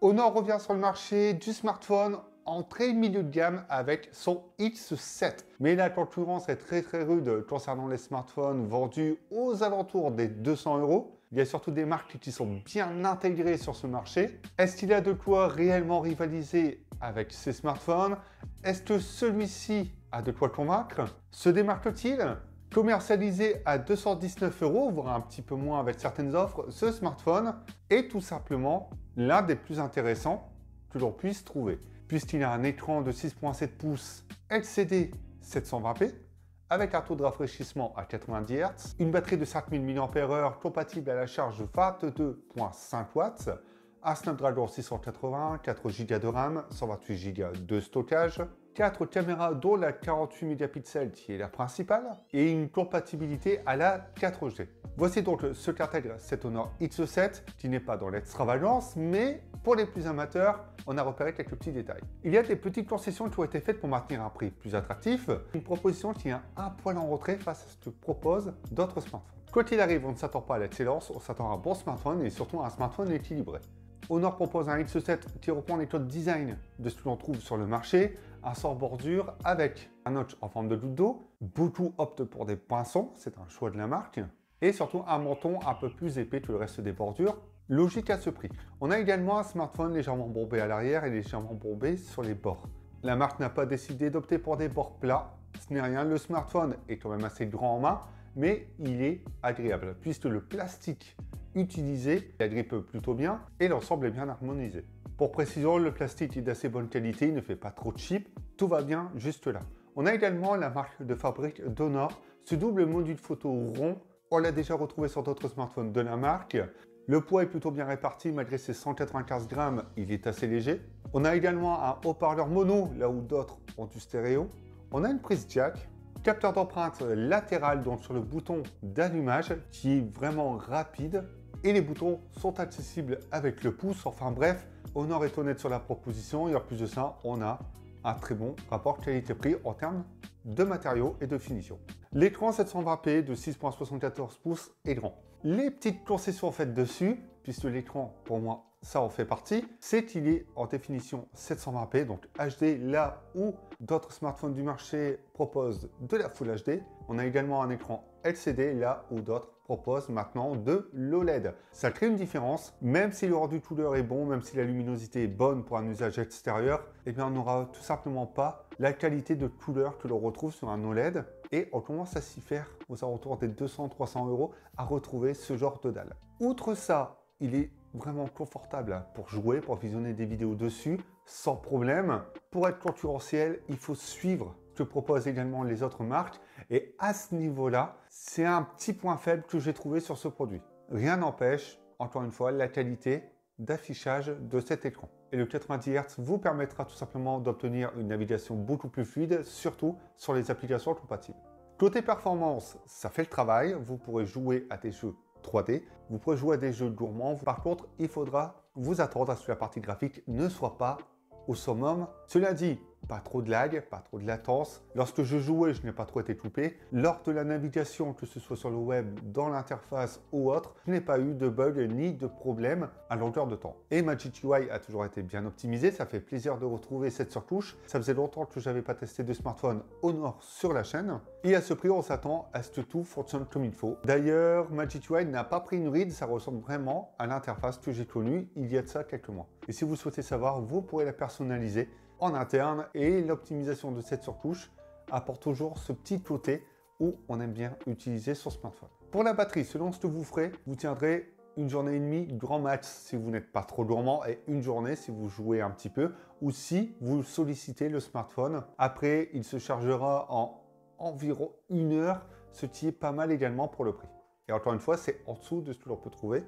Honor revient sur le marché du smartphone entrée milieu de gamme avec son X7. Mais la concurrence est très rude concernant les smartphones vendus aux alentours des 200 €. Il y a surtout des marques qui sont bien intégrées sur ce marché. Est-ce qu'il a de quoi réellement rivaliser avec ces smartphones? Est-ce que celui-ci a de quoi convaincre? Se démarque-t-il? Commercialisé à 219 €, voire un petit peu moins avec certaines offres, ce smartphone est tout simplement l'un des plus intéressants que l'on puisse trouver, puisqu'il a un écran de 6,7 pouces LCD 720p, avec un taux de rafraîchissement à 90 Hz, une batterie de 5000 mAh compatible à la charge 22,5 watts, un Snapdragon 680, 4 Go de RAM, 128 Go de stockage, 4 caméras dont la 48 mégapixels qui est la principale, et une compatibilité à la 4G. Voici donc ce qu'intègre cet Honor X7, qui n'est pas dans l'extravagance, mais pour les plus amateurs, on a repéré quelques petits détails. Il y a des petites concessions qui ont été faites pour maintenir un prix plus attractif, une proposition qui est un poil en retrait face à ce que proposent d'autres smartphones. Quoi qu'il arrive, on ne s'attend pas à l'excellence, on s'attend à un bon smartphone et surtout à un smartphone équilibré. Honor propose un X7 qui reprend les codes design de ce que l'on trouve sur le marché, un sort bordure avec un notch en forme de goutte d'eau, beaucoup optent pour des poinçons, c'est un choix de la marque, et surtout un menton un peu plus épais que le reste des bordures, logique à ce prix. On a également un smartphone légèrement bombé à l'arrière et légèrement bombé sur les bords. La marque n'a pas décidé d'opter pour des bords plats, ce n'est rien, le smartphone est quand même assez grand en main, mais il est agréable, puisque le plastique utilisé agrippe plutôt bien et l'ensemble est bien harmonisé. Pour précision, le plastique est d'assez bonne qualité, il ne fait pas trop cheap, tout va bien juste là. On a également la marque de fabrique d'Honor, ce double module photo rond, on l'a déjà retrouvé sur d'autres smartphones de la marque. Le poids est plutôt bien réparti, malgré ses 195 grammes, il est assez léger. On a également un haut-parleur mono, là où d'autres ont du stéréo. On a une prise jack, capteur d'empreinte latéral, donc sur le bouton d'allumage, qui est vraiment rapide. Et les boutons sont accessibles avec le pouce. Enfin bref, Honor est honnête sur la proposition et en plus de ça, on a un très bon rapport qualité-prix en termes de matériaux et de finition. L'écran 720p de 6,74 pouces est grand. Les petites concessions faites dessus, puisque l'écran, pour moi, ça en fait partie, c'est qu'il est en définition 720p, donc HD, là où d'autres smartphones du marché proposent de la Full HD. On a également un écran LCD, là où d'autres proposent maintenant de l'OLED. Ça crée une différence, même si le rendu couleur est bon, même si la luminosité est bonne pour un usage extérieur, eh bien on n'aura tout simplement pas la qualité de couleur que l'on retrouve sur un OLED, et on commence à s'y faire aux alentours des 200-300 € à retrouver ce genre de dalle. Outre ça, il est vraiment confortable pour jouer, pour visionner des vidéos dessus, sans problème. Pour être concurrentiel, il faut suivre ce que proposent également les autres marques. Et à ce niveau-là, c'est un petit point faible que j'ai trouvé sur ce produit. Rien n'empêche, encore une fois, la qualité d'affichage de cet écran. Et le 90 Hz vous permettra tout simplement d'obtenir une navigation beaucoup plus fluide, surtout sur les applications compatibles. Côté performance, ça fait le travail. Vous pourrez jouer à des jeux 3D, vous pourrez jouer à des jeux gourmands. Par contre, il faudra vous attendre à ce que la partie graphique ne soit pas au summum. Cela dit, pas trop de lag, pas trop de latence. Lorsque je jouais, je n'ai pas trop été coupé. Lors de la navigation, que ce soit sur le web, dans l'interface ou autre, je n'ai pas eu de bug ni de problème à longueur de temps. Et Magic UI a toujours été bien optimisé, ça fait plaisir de retrouver cette surcouche. Ça faisait longtemps que je n'avais pas testé de smartphone Honor sur la chaîne. Et à ce prix, on s'attend à ce que tout fonctionne comme il faut. D'ailleurs, Magic UI n'a pas pris une ride, ça ressemble vraiment à l'interface que j'ai connue il y a de ça quelques mois. Et si vous souhaitez savoir, vous pourrez la personnaliser en interne, et l'optimisation de cette surcouche apporte toujours ce petit côté où on aime bien utiliser son smartphone. Pour la batterie, selon ce que vous ferez, vous tiendrez une journée et demie grand max si vous n'êtes pas trop gourmand, et une journée si vous jouez un petit peu ou si vous sollicitez le smartphone. Après, il se chargera en environ 1 heure, ce qui est pas mal également pour le prix. Et encore une fois, c'est en dessous de ce que l'on peut trouver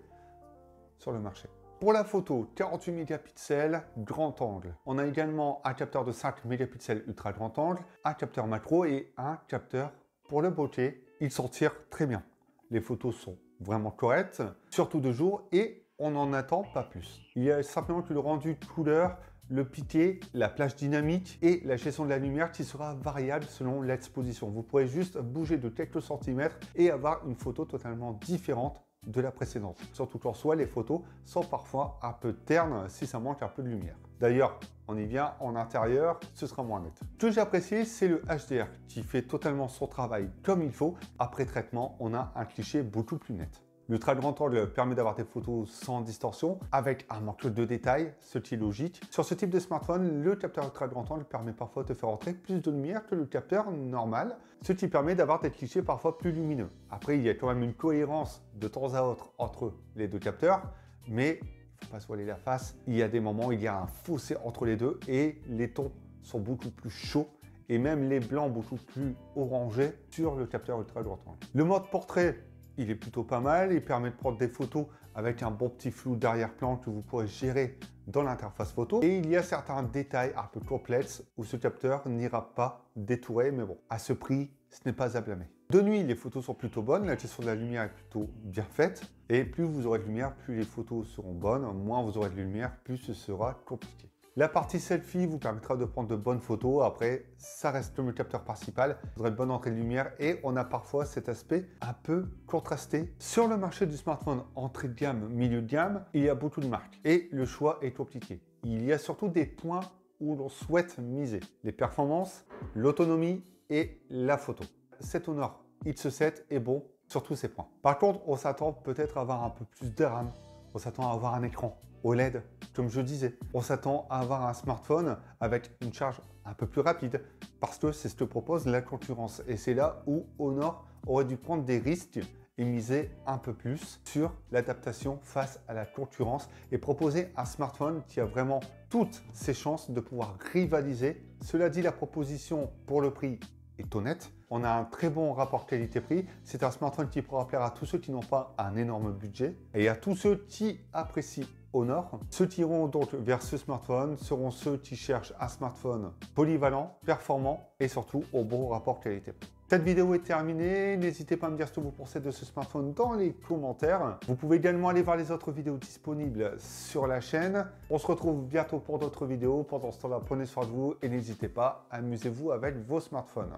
sur le marché. Pour la photo, 48 mégapixels, grand angle. On a également un capteur de 5 mégapixels ultra grand angle, un capteur macro et un capteur pour le bokeh. Il s'en tire très bien. Les photos sont vraiment correctes, surtout de jour, et on n'en attend pas plus. Il y a simplement que le rendu de couleur, le piqué, la plage dynamique et la gestion de la lumière qui sera variable selon l'exposition. Vous pourrez juste bouger de quelques centimètres et avoir une photo totalement différente de la précédente. Surtout qu'en soi, les photos sont parfois un peu ternes si ça manque un peu de lumière. D'ailleurs, on y vient en intérieur, ce sera moins net. Ce que j'ai apprécié, c'est le HDR qui fait totalement son travail comme il faut. Après traitement, on a un cliché beaucoup plus net. L'ultra grand angle permet d'avoir des photos sans distorsion, avec un manque de détails, ce qui est logique. Sur ce type de smartphone, le capteur ultra grand angle permet parfois de faire entrer plus de lumière que le capteur normal, ce qui permet d'avoir des clichés parfois plus lumineux. Après, il y a quand même une cohérence de temps à autre entre les deux capteurs, mais il ne faut pas se voiler la face. Il y a des moments où il y a un fossé entre les deux et les tons sont beaucoup plus chauds et même les blancs beaucoup plus orangés sur le capteur ultra grand angle. Le mode portrait, il est plutôt pas mal, il permet de prendre des photos avec un bon petit flou d'arrière-plan que vous pourrez gérer dans l'interface photo. Et il y a certains détails un peu complexes où ce capteur n'ira pas détourer, mais bon, à ce prix, ce n'est pas à blâmer. De nuit, les photos sont plutôt bonnes, la question de la lumière est plutôt bien faite. Et plus vous aurez de lumière, plus les photos seront bonnes, moins vous aurez de lumière, plus ce sera compliqué. La partie selfie vous permettra de prendre de bonnes photos. Après, ça reste le capteur principal. Vous aurez une bonne entrée de lumière et on a parfois cet aspect un peu contrasté. Sur le marché du smartphone entrée de gamme, milieu de gamme, il y a beaucoup de marques et le choix est compliqué. Il y a surtout des points où l'on souhaite miser. Les performances, l'autonomie et la photo. Cet Honor X7 est bon sur tous ces points. Par contre, on s'attend peut-être à avoir un peu plus de RAM. On s'attend à avoir un écran OLED, comme je disais. On s'attend à avoir un smartphone avec une charge un peu plus rapide parce que c'est ce que propose la concurrence. Et c'est là où Honor aurait dû prendre des risques et miser un peu plus sur l'adaptation face à la concurrence et proposer un smartphone qui a vraiment toutes ses chances de pouvoir rivaliser. Cela dit, la proposition pour le prix est honnête. On a un très bon rapport qualité-prix. C'est un smartphone qui pourra plaire à tous ceux qui n'ont pas un énorme budget et à tous ceux qui apprécient Honor. Ceux qui iront donc vers ce smartphone seront ceux qui cherchent un smartphone polyvalent, performant et surtout au bon rapport qualité-prix. Cette vidéo est terminée. N'hésitez pas à me dire ce que vous pensez de ce smartphone dans les commentaires. Vous pouvez également aller voir les autres vidéos disponibles sur la chaîne. On se retrouve bientôt pour d'autres vidéos. Pendant ce temps-là, prenez soin de vous et n'hésitez pas, amusez-vous avec vos smartphones.